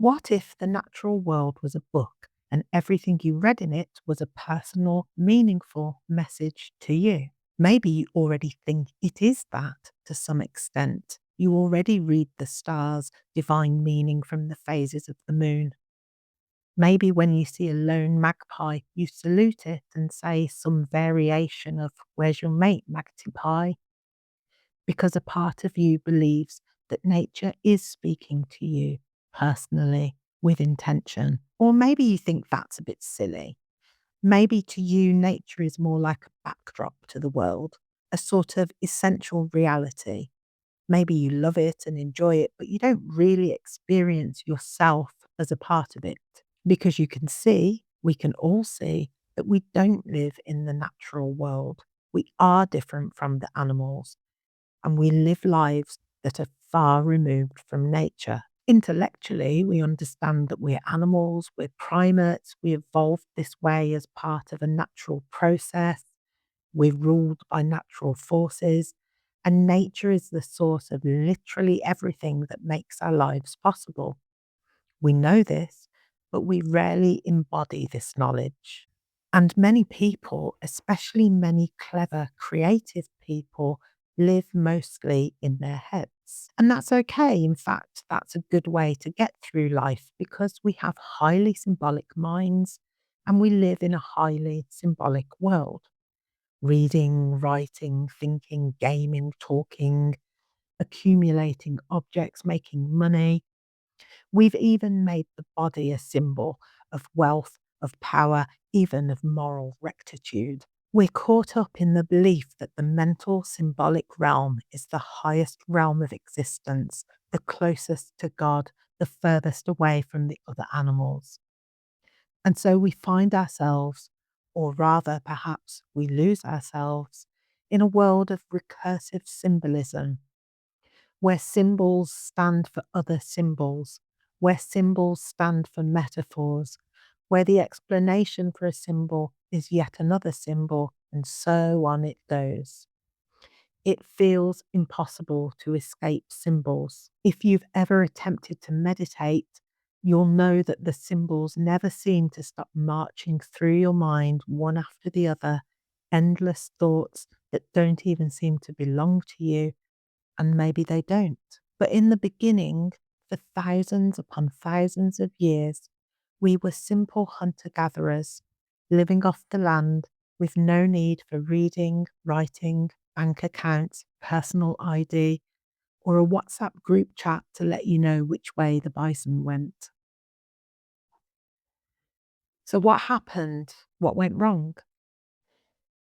What if the natural world was a book and everything you read in it was a personal, meaningful message to you? Maybe you already think it is that to some extent. You already read the stars, divine meaning from the phases of the moon. Maybe when you see a lone magpie, you salute it and say some variation of, "Where's your mate, magpie?" Because a part of you believes that nature is speaking to you personally with intention. Or maybe you think that's a bit silly. Maybe to you, nature is more like a backdrop to the world, a sort of essential reality. Maybe you love it and enjoy it, but you don't really experience yourself as a part of it. Because you can see, we can all see, that we don't live in the natural world. We are different from the animals and we live lives that are far removed from nature. Intellectually, we understand that we're animals, we're primates, we evolved this way as part of a natural process, we're ruled by natural forces, and nature is the source of literally everything that makes our lives possible. We know this, but we rarely embody this knowledge. And many people, especially many clever, creative people, live mostly in their heads. And that's okay. In fact, that's a good way to get through life because we have highly symbolic minds and we live in a highly symbolic world. Reading, writing, thinking, gaming, talking, accumulating objects, making money. We've even made the body a symbol of wealth, of power, even of moral rectitude. We're caught up in the belief that the mental symbolic realm is the highest realm of existence, the closest to God, the furthest away from the other animals. And so we find ourselves, or rather perhaps we lose ourselves, in a world of recursive symbolism where symbols stand for other symbols, where symbols stand for metaphors, where the explanation for a symbol is yet another symbol, and so on it goes. It feels impossible to escape symbols. If you've ever attempted to meditate, you'll know that the symbols never seem to stop marching through your mind one after the other, endless thoughts that don't even seem to belong to you, and maybe they don't. But in the beginning, for thousands upon thousands of years, we were simple hunter gatherers, living off the land with no need for reading, writing, bank accounts, personal ID, or a WhatsApp group chat to let you know which way the bison went. So, what happened? What went wrong?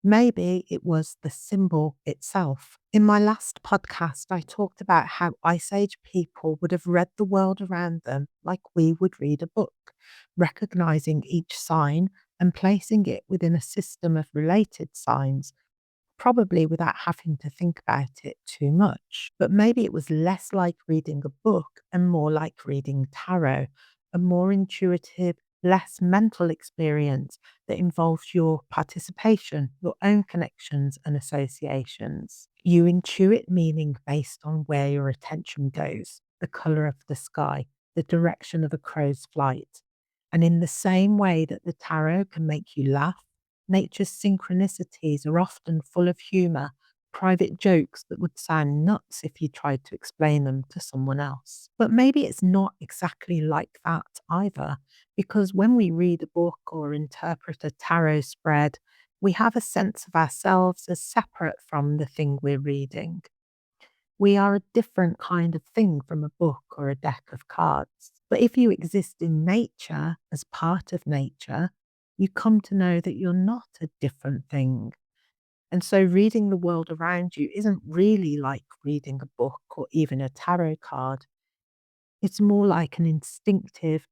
Maybe it was the symbol itself. In my last podcast, I talked about how Ice Age people would have read the world around them like we would read a book, recognizing each sign and placing it within a system of related signs, probably without having to think about it too much. But maybe it was less like reading a book and more like reading tarot, a more intuitive, less mental experience that involves your participation, your own connections and associations. You intuit meaning based on where your attention goes, the color of the sky, the direction of a crow's flight. And in the same way that the tarot can make you laugh, nature's synchronicities are often full of humor, private jokes that would sound nuts if you tried to explain them to someone else. But maybe it's not exactly like that either, because when we read a book or interpret a tarot spread, we have a sense of ourselves as separate from the thing we're reading. We are a different kind of thing from a book or a deck of cards. But if you exist in nature as part of nature, you come to know that you're not a different thing. And so reading the world around you isn't really like reading a book or even a tarot card. It's more like an instinctive,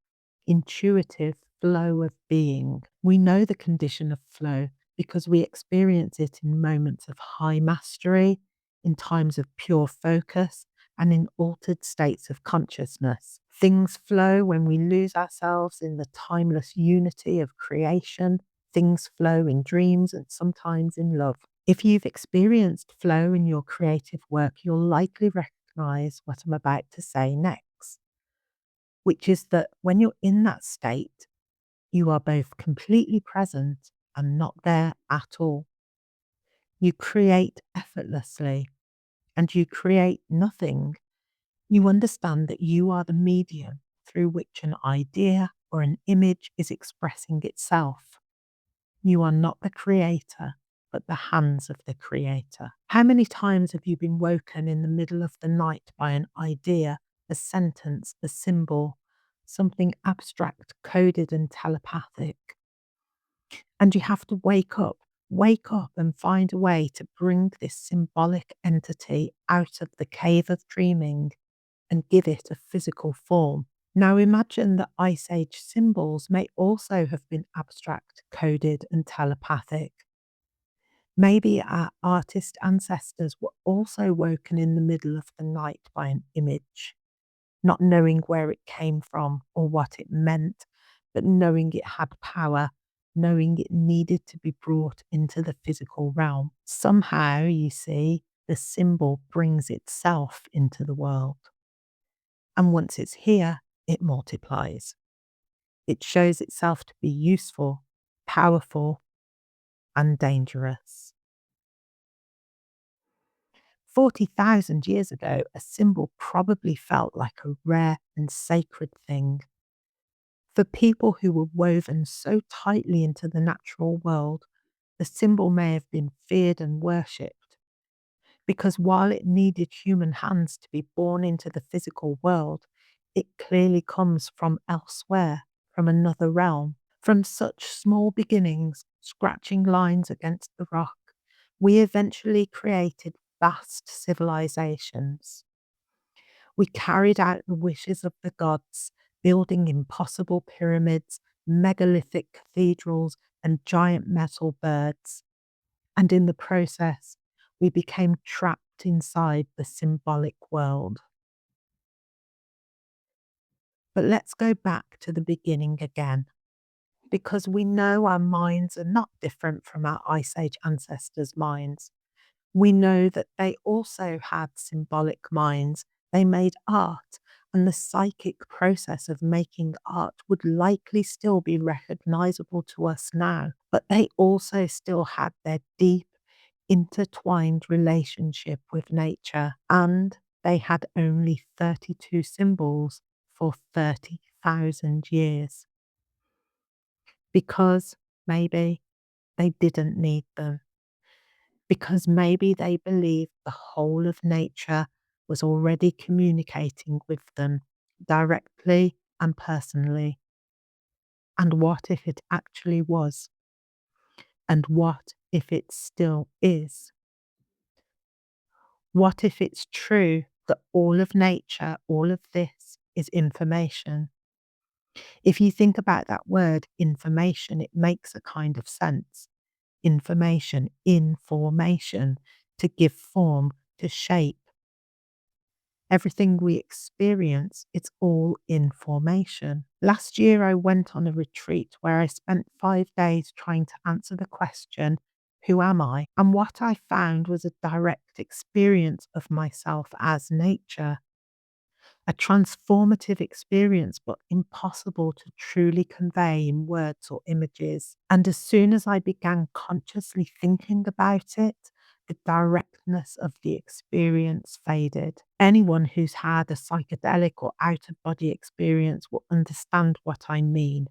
intuitive flow of being. We know the condition of flow because we experience it in moments of high mastery, in times of pure focus, and in altered states of consciousness. Things flow when we lose ourselves in the timeless unity of creation. Things flow in dreams and sometimes in love. If you've experienced flow in your creative work, you'll likely recognize what I'm about to say next, which is that when you're in that state, you are both completely present and not there at all. You create effortlessly and you create nothing. You understand that you are the medium through which an idea or an image is expressing itself. You are not the creator, but the hands of the creator. How many times have you been woken in the middle of the night by an idea, a sentence, a symbol, something abstract, coded, and telepathic? And you have to wake up and find a way to bring this symbolic entity out of the cave of dreaming and give it a physical form. Now imagine that Ice Age symbols may also have been abstract, coded, and telepathic. Maybe our artist ancestors were also woken in the middle of the night by an image, not knowing where it came from or what it meant, but knowing it had power, knowing it needed to be brought into the physical realm. Somehow, you see, the symbol brings itself into the world. And once it's here, it multiplies. It shows itself to be useful, powerful, and dangerous. 40,000 years ago, a symbol probably felt like a rare and sacred thing. For people who were woven so tightly into the natural world, the symbol may have been feared and worshipped, because while it needed human hands to be born into the physical world, it clearly comes from elsewhere, from another realm. From such small beginnings, scratching lines against the rock, we eventually created vast civilizations. We carried out the wishes of the gods, building impossible pyramids, megalithic cathedrals, and giant metal birds. And in the process, we became trapped inside the symbolic world. But let's go back to the beginning again, because we know our minds are not different from our Ice Age ancestors' minds. We know that they also had symbolic minds. They made art, and the psychic process of making art would likely still be recognizable to us now. But they also still had their deep, intertwined relationship with nature, and they had only 32 symbols for 30,000 years. Because maybe they didn't need them. Because maybe they believed the whole of nature was already communicating with them directly and personally. And what if it actually was? And what if it still is? What if it's true that all of nature, all of this is information? If you think about that word information, it makes a kind of sense. Information, information, to give form, to shape. Everything we experience, it's all information. Last year, I went on a retreat where I spent 5 days trying to answer the question, who am I? And what I found was a direct experience of myself as nature. A transformative experience, but impossible to truly convey in words or images. And as soon as I began consciously thinking about it, the directness of the experience faded. Anyone who's had a psychedelic or out of body experience will understand what I mean.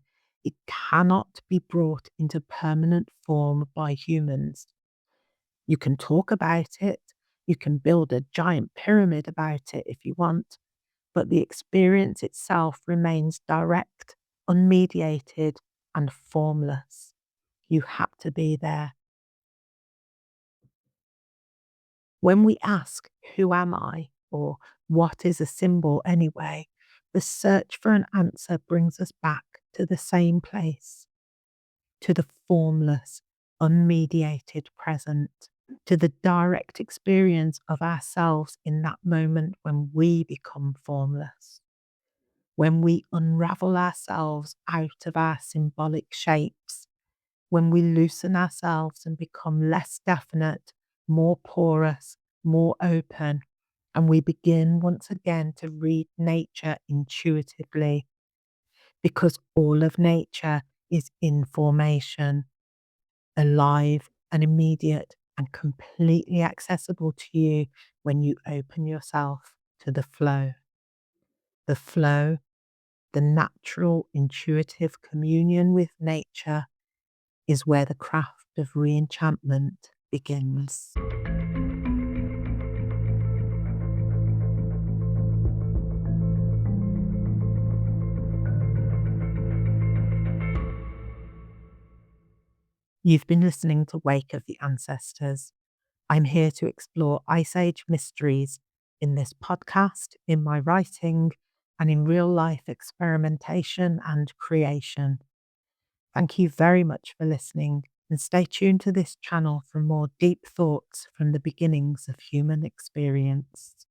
It cannot be brought into permanent form by humans. You can talk about it, you can build a giant pyramid about it if you want, but the experience itself remains direct, unmediated, and formless. You have to be there. When we ask, who am I? Or what is a symbol anyway? The search for an answer brings us back to the same place, to the formless, unmediated present, to the direct experience of ourselves in that moment when we become formless. When we unravel ourselves out of our symbolic shapes, when we loosen ourselves and become less definite, more porous, more open, And we begin once again to read nature intuitively because all of nature is information, alive and immediate and completely accessible to you when you open yourself to the flow. The flow, the natural, intuitive communion with nature is where the craft of re-enchantment begins. You've been listening to Wake of the Ancestors. I'm here to explore Ice Age mysteries in this podcast, in my writing, and in real life experimentation and creation. Thank you very much for listening, and stay tuned to this channel for more deep thoughts from the beginnings of human experience.